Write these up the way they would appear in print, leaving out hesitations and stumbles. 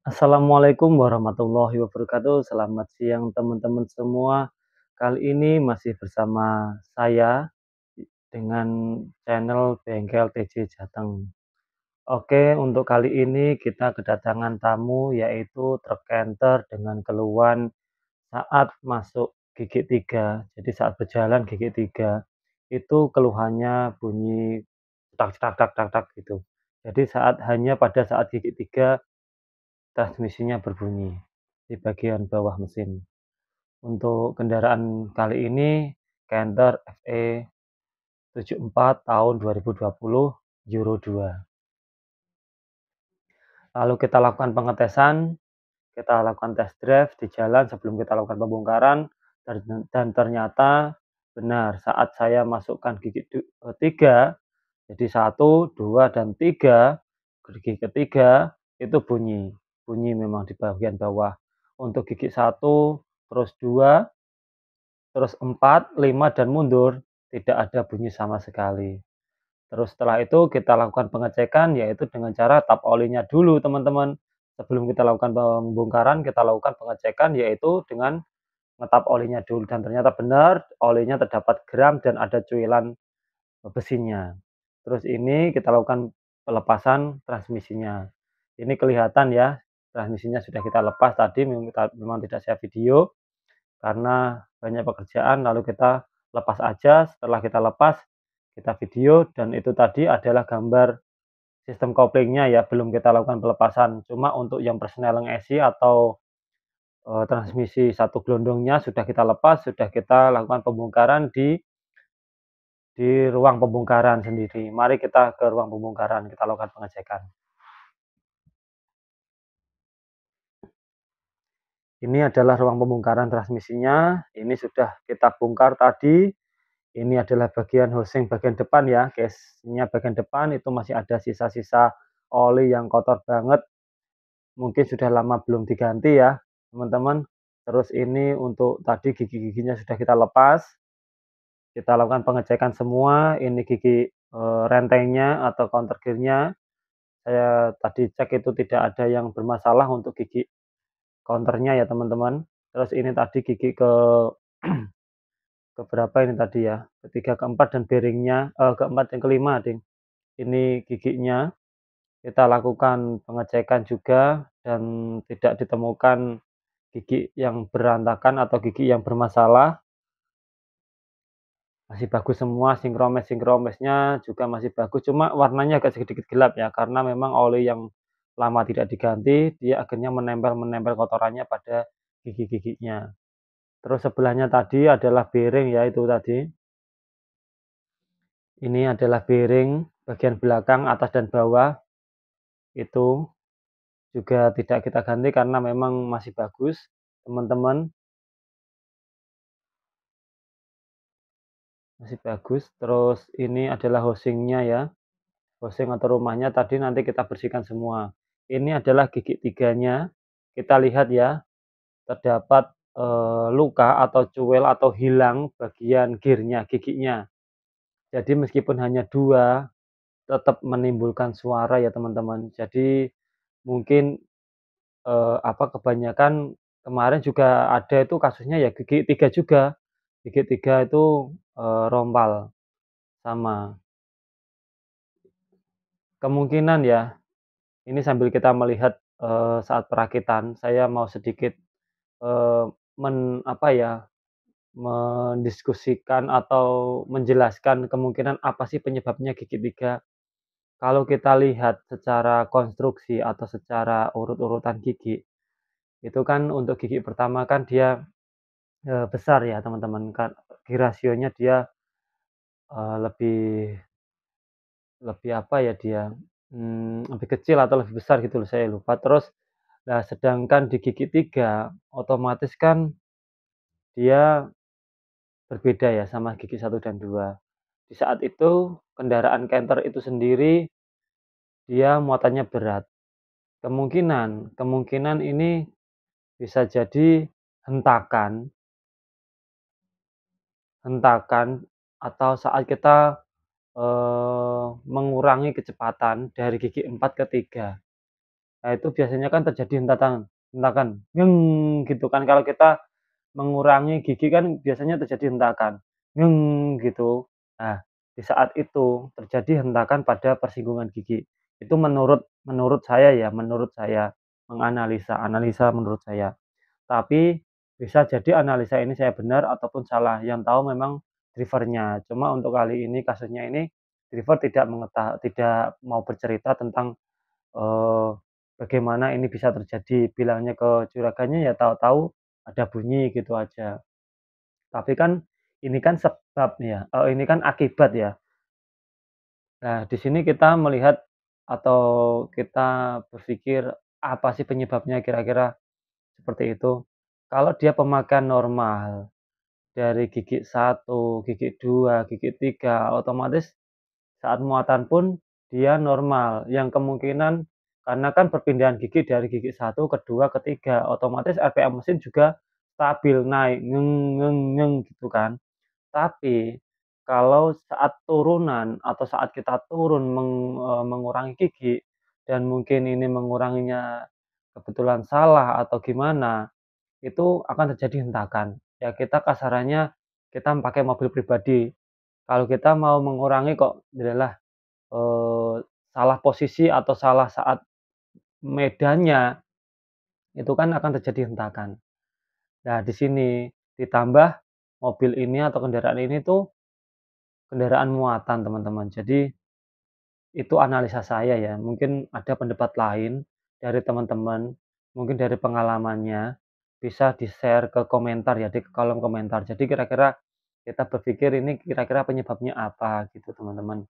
Assalamualaikum warahmatullahi wabarakatuh. Selamat siang teman-teman semua. Kali ini masih bersama saya dengan channel Bengkel TJ Jateng. Oke, untuk kali ini kita kedatangan tamu yaitu truk canter dengan keluhan saat masuk gigi 3. Jadi saat berjalan gigi 3 itu keluhannya bunyi tak tak tak tak tak gitu. Jadi hanya pada saat gigi 3 transmisinya berbunyi di bagian bawah mesin. Untuk kendaraan kali ini Canter FE 74 tahun 2020 Euro 2. Lalu kita lakukan pengetesan, kita lakukan test drive di jalan sebelum kita lakukan pembongkaran dan ternyata benar saat saya masukkan gigi 3, jadi 1, 2, dan 3, gigi ketiga itu bunyi. Bunyi memang di bagian bawah. Untuk gigi 1, terus 2, terus 4, 5, dan mundur tidak ada bunyi sama sekali. Terus setelah itu kita lakukan pengecekan yaitu dengan cara tap olinya dulu teman-teman. Sebelum kita lakukan pembongkaran, kita lakukan pengecekan yaitu dengan ngetap olinya dulu dan ternyata benar olinya terdapat geram dan ada cuilan besinya. Terus ini kita lakukan pelepasan transmisinya. Ini kelihatan ya, transmisinya sudah kita lepas tadi, memang tidak saya video karena banyak pekerjaan, lalu kita lepas aja. Setelah kita lepas, kita video dan itu tadi adalah gambar sistem koplingnya ya, belum kita lakukan pelepasan. Cuma untuk yang persneling esi atau transmisi satu gelondongnya sudah kita lepas, sudah kita lakukan pembongkaran di ruang pembongkaran sendiri. Mari kita ke ruang pembongkaran, kita lakukan pengecekan. Ini adalah ruang pembongkaran transmisinya. Ini sudah kita bongkar tadi. Ini adalah bagian housing bagian depan ya, case-nya bagian depan itu masih ada sisa-sisa oli yang kotor banget. Mungkin sudah lama belum diganti ya, teman-teman. Terus ini untuk tadi gigi-giginya sudah kita lepas. Kita lakukan pengecekan semua. Ini gigi rentengnya atau counter gear-nya. Saya tadi cek itu tidak ada yang bermasalah untuk gigi counternya ya teman-teman. Terus ini tadi gigi ke berapa ini tadi ya, ketiga, keempat, dan bearingnya keempat yang kelima ding. Ini giginya kita lakukan pengecekan juga dan tidak ditemukan gigi yang berantakan atau gigi yang bermasalah. Masih bagus semua, sinkromes-sinkromesnya juga masih bagus, cuma warnanya agak sedikit gelap ya, karena memang oli yang lama tidak diganti, dia akhirnya menempel kotorannya pada gigi-giginya. Terus sebelahnya tadi adalah bearing ya, itu tadi. Ini adalah bearing bagian belakang atas dan bawah, itu juga tidak kita ganti karena memang masih bagus, teman-teman. Masih bagus. Terus ini adalah housing-nya ya. Housing atau rumahnya tadi nanti kita bersihkan semua. Ini adalah gigi tiganya. Kita lihat ya, terdapat luka atau cuil atau hilang bagian gearnya, giginya. Jadi meskipun hanya 2, tetap menimbulkan suara ya teman-teman. Jadi mungkin kebanyakan kemarin juga ada itu kasusnya ya gigi 3 juga. Gigi 3 itu rompal sama. Kemungkinan ya, ini sambil kita melihat saat perakitan, saya mau sedikit eee, mendiskusikan atau menjelaskan kemungkinan apa sih penyebabnya gigi 3. Kalau kita lihat secara konstruksi atau secara urut-urutan gigi, itu kan untuk gigi pertama kan dia besar ya teman-teman, kan rasionya dia lebih lebih apa ya dia, lebih kecil atau lebih besar gitu loh, saya lupa. Terus, nah sedangkan di gigi 3 otomatis kan dia berbeda ya sama gigi 1 dan 2. Di saat itu kendaraan Canter itu sendiri dia muatannya berat. Kemungkinan kemungkinan ini bisa jadi hentakan hentakan atau saat kita mengurangi kecepatan dari gigi 4 ke 3. Nah, itu biasanya kan terjadi hentakan, "ngeng" gitu kan. Kalau kita mengurangi gigi kan biasanya terjadi hentakan, "ngeng" gitu. Nah, di saat itu terjadi hentakan pada persinggungan gigi. Itu menurut menurut saya ya, menurut saya, analisa menurut saya. Tapi bisa jadi analisa ini saya benar ataupun salah, yang tahu memang driver-nya. Cuma untuk kali ini, kasusnya ini, driver tidak mau bercerita tentang, eee, bagaimana ini bisa terjadi. Bilangnya ke juragannya ya tahu-tahu ada bunyi gitu aja. Tapi kan ini kan sebab ya, ini kan akibat ya. Nah, di sini kita melihat atau kita berpikir, apa sih penyebabnya kira-kira seperti itu. Kalau dia pemakaian normal, dari gigi satu, gigi 2, gigi 3, otomatis saat muatan pun dia normal, yang kemungkinan karena kan perpindahan gigi dari gigi satu ke 2 ke 3, otomatis RPM mesin juga stabil naik, gitu kan. Tapi kalau saat turunan atau saat kita turun mengurangi gigi dan mungkin ini menguranginya kebetulan salah atau gimana, itu akan terjadi hentakan. Ya kita kasarannya kita pakai mobil pribadi, kalau kita mau mengurangi kok adalah, eee, salah posisi atau salah saat medannya, itu kan akan terjadi hentakan. Nah di sini ditambah mobil ini atau kendaraan ini tuh kendaraan muatan teman-teman. Jadi itu analisa saya ya, mungkin ada pendapat lain dari teman-teman, mungkin dari pengalamannya, bisa di-share ke komentar ya, di kolom komentar. Jadi kira-kira kita berpikir ini kira-kira penyebabnya apa gitu teman-teman.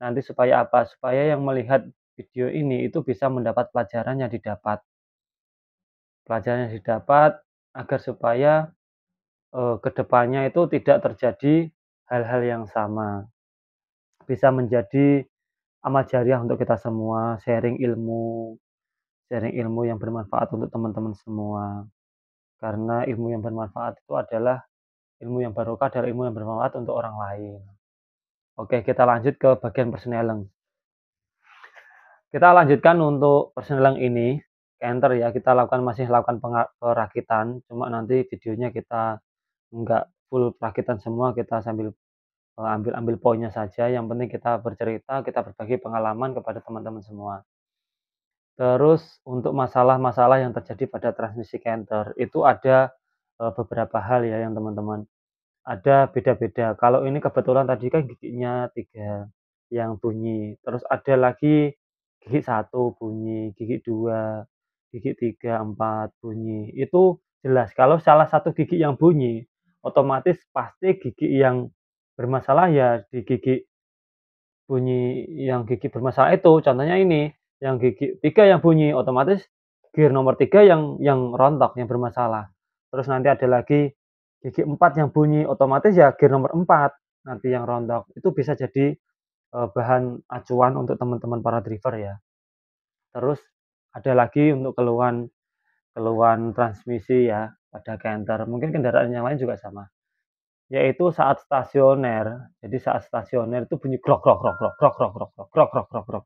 Nanti supaya apa, supaya yang melihat video ini itu bisa mendapat pelajaran yang didapat agar supaya, ke depannya itu tidak terjadi hal-hal yang sama. Bisa menjadi amal jariah untuk kita semua, sharing ilmu yang bermanfaat untuk teman-teman semua. Karena ilmu yang bermanfaat itu adalah ilmu yang barokah, adalah ilmu yang bermanfaat untuk orang lain. Oke, kita lanjut ke bagian persneling. Kita lanjutkan untuk persneling ini, enter ya, kita masih lakukan perakitan, cuma nanti videonya kita nggak full perakitan semua, kita sambil, ambil poinnya saja, yang penting kita bercerita, kita berbagi pengalaman kepada teman-teman semua. Terus untuk masalah-masalah yang terjadi pada transmisi Canter, itu ada, beberapa hal ya yang teman-teman, ada beda-beda. Kalau ini kebetulan tadi kan giginya 3 yang bunyi, terus ada lagi gigi satu bunyi, gigi 2, gigi 3, 4 bunyi. Itu jelas kalau salah satu gigi yang bunyi, otomatis pasti gigi yang bermasalah ya di gigi gigi bermasalah itu, contohnya ini, yang gigi 3 yang bunyi, otomatis gear nomor 3 yang rontok, yang bermasalah. Terus nanti ada lagi gigi 4 yang bunyi, otomatis ya gear nomor 4 nanti yang rontok. Itu bisa jadi, bahan acuan untuk teman-teman para driver ya. Terus ada lagi untuk keluhan keluhan transmisi ya pada Canter, mungkin kendaraan yang lain juga sama. Yaitu saat stasioner. Jadi saat stasioner itu bunyi grok grok grok grok grok grok grok grok grok grok grok grok.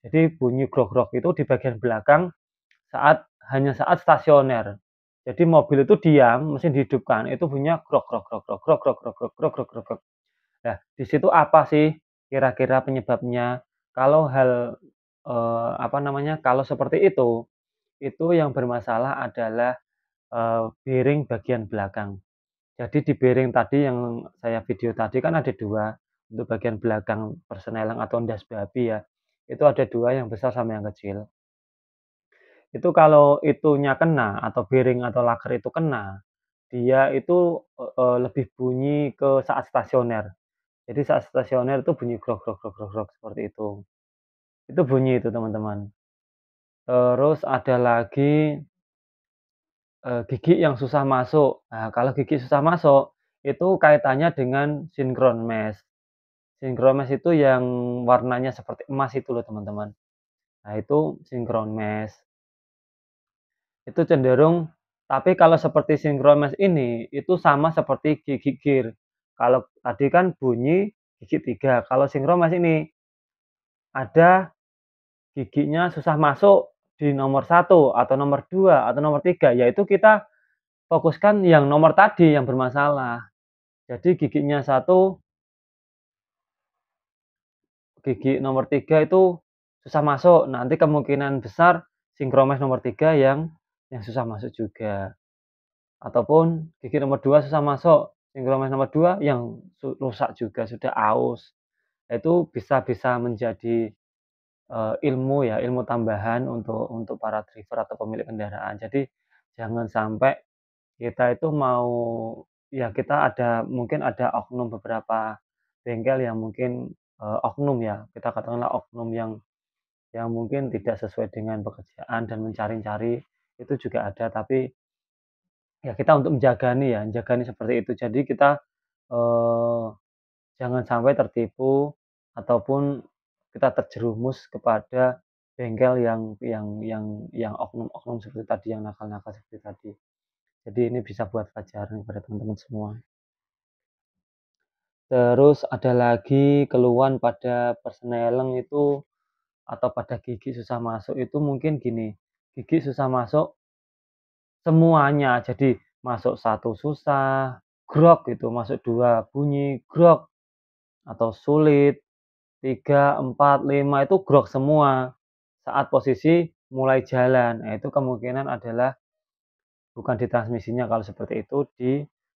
Jadi bunyi grok grok itu di bagian belakang hanya saat stasioner. Jadi mobil itu diam, mesin dihidupkan, itu bunyinya grok grok grok grok grok grok grok grok grok grok grok grok. Nah, di situ apa sih kira-kira penyebabnya? Kalau apa namanya, kalau seperti itu yang bermasalah adalah, bearing bagian belakang. Jadi di bearing tadi yang saya video tadi kan ada 2 untuk bagian belakang persneling atau ndas babi ya, itu ada 2 yang besar sama yang kecil. Itu kalau itunya kena atau bearing atau laker itu kena, dia itu, lebih bunyi ke saat stasioner. Jadi saat stasioner itu bunyi grog grog grog grog grog seperti itu. Itu bunyi itu teman-teman. Terus ada lagi, gigi yang susah masuk. Nah, kalau gigi susah masuk, itu kaitannya dengan sinkron mesh. Sinkron mesh itu yang warnanya seperti emas itu loh teman-teman. Nah itu sinkron mesh. Itu cenderung tapi kalau seperti sinkron mesh ini, itu sama seperti gigi gear. Kalau tadi kan bunyi gigi 3, kalau sinkron mesh ini ada giginya susah masuk, di nomor satu atau nomor 2 atau nomor 3, yaitu kita fokuskan yang nomor tadi yang bermasalah. Jadi gigi nomor 3 itu susah masuk, nanti kemungkinan besar sinkromes nomor 3 yang susah masuk juga. Ataupun gigi nomor 2 susah masuk, sinkromes nomor 2 yang rusak juga, sudah aus. Itu bisa menjadi, ilmu ya, ilmu tambahan untuk para driver atau pemilik kendaraan. Jadi jangan sampai kita itu mau ya kita mungkin ada oknum beberapa bengkel yang mungkin, oknum ya, kita katakanlah oknum yang mungkin tidak sesuai dengan pekerjaan dan mencari-cari, itu juga ada. Tapi ya kita untuk menjagani seperti itu. Jadi kita, eee, jangan sampai tertipu ataupun kita terjerumus kepada bengkel yang oknum-oknum seperti tadi, yang nakal-nakal seperti tadi. Jadi ini bisa buat pelajaran kepada teman-teman semua. Terus ada lagi keluhan pada persneling itu atau pada gigi susah masuk itu mungkin gini, gigi susah masuk semuanya, jadi masuk satu susah, grog gitu, masuk 2 bunyi, grog, atau sulit, 3 4 5 itu grog semua, saat posisi mulai jalan. Nah, itu kemungkinan adalah bukan di transmisinya kalau seperti itu,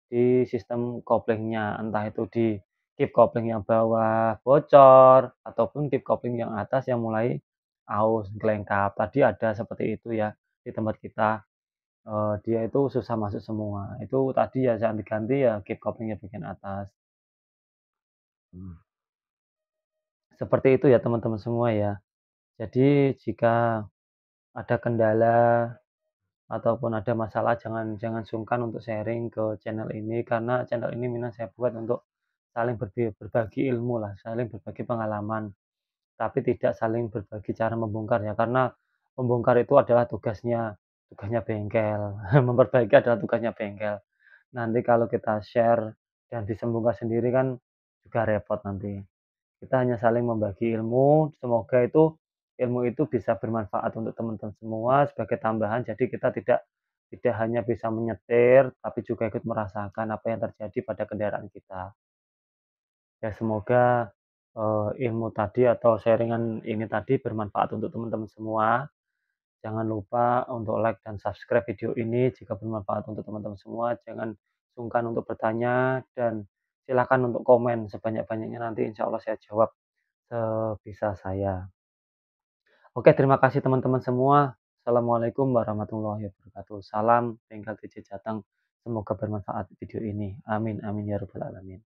di sistem koplingnya, entah itu di kip kopling yang bawah bocor, ataupun kip kopling yang atas yang mulai aus, kelengkap. Tadi ada seperti itu ya di tempat kita. Dia itu susah masuk semua. Itu tadi ya jangan diganti ya kip koplingnya bagian atas. Mmm. Seperti itu ya teman-teman semua ya. Jadi jika ada kendala ataupun ada masalah jangan jangan sungkan untuk sharing ke channel ini, karena channel ini memang saya buat untuk saling berbagi ilmu lah, saling berbagi pengalaman, tapi tidak saling berbagi cara membongkar ya, karena membongkar itu adalah tugasnya tugasnya bengkel, memperbaiki adalah tugasnya bengkel. Nanti kalau kita share dan disembungkan sendiri kan juga repot nanti. Kita hanya saling membagi ilmu, semoga ilmu itu bisa bermanfaat untuk teman-teman semua sebagai tambahan, jadi kita tidak tidak hanya bisa menyetir, tapi juga ikut merasakan apa yang terjadi pada kendaraan kita. Ya semoga, ilmu tadi atau sharing ini tadi bermanfaat untuk teman-teman semua. Jangan lupa untuk like dan subscribe video ini jika bermanfaat untuk teman-teman semua. Jangan sungkan untuk bertanya dan silakan untuk komen sebanyak-banyaknya, nanti insya Allah saya jawab sebisa saya. Oke, terima kasih teman-teman semua. Assalamualaikum warahmatullahi wabarakatuh. Salam Bengkel TJ Jateng. Semoga bermanfaat video ini. Amin amin ya rabbal alamin.